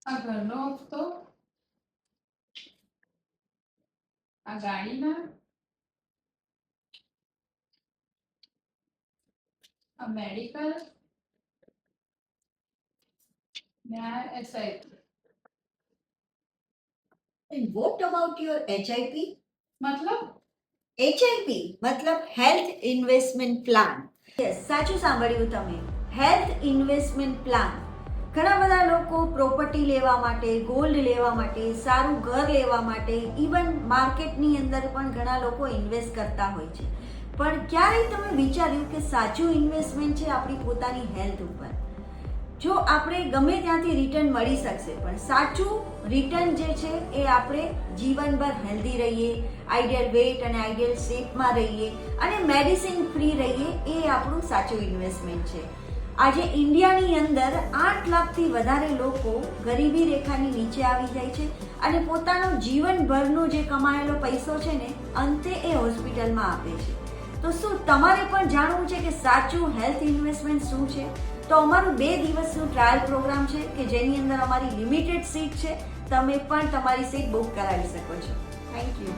આ ઘરનો હપ્તો, આ ગાડીના, આ મેડિકલ ને આ SIP. And what about your HIP? મતલબ HIP મતલબ હેલ્થ ઇન્વેસ્ટમેન્ટ પ્લાન. યસ, સાચું સાંભળ્યું તમે. Health investment plan. ઘણા બધા લોકો પ્રોપર્ટી લેવા માટે, ગોલ્ડ લેવા માટે, સારું ઘર લેવા માટે, ઇવન માર્કેટની અંદર પણ ઘણા લોકો ઇન્વેસ્ટ કરતા હોય છે. પણ ક્યારેય તમે વિચાર્યું કે સાચું ઇન્વેસ્ટમેન્ટ છે આપણી પોતાની હેલ્થ ઉપર? જો આપણે ગમે ત્યાંથી રિટર્ન મળી શકશે, પણ સાચું રિટર્ન જે છે એ આપણે જીવનભર હેલ્ધી રહીએ, આઈડિયલ વેટ અને આઈડિયલ શેપમાં રહીએ અને મેડિસિન ફ્રી રહીએ, એ આપણું સાચું ઇન્વેસ્ટમેન્ટ છે. આજે ઇન્ડિયાની અંદર 8 લાખથી વધારે લોકો ગરીબી રેખાની નીચે આવી જાય છે અને પોતાનો જીવનભરનો જે કમાયેલો પૈસો છે ને અંતે એ હોસ્પિટલમાં આપે છે. તો શું તમારે પણ જાણવું છે કે સાચું હેલ્થ ઇન્વેસ્ટમેન્ટ શું છે? તો અમારું 2 દિવસનું ટ્રાયલ પ્રોગ્રામ છે કે જેની અંદર અમારી લિમિટેડ સીટ છે. તમે પણ તમારી સીટ બુક કરાવી શકો છો. Thank you.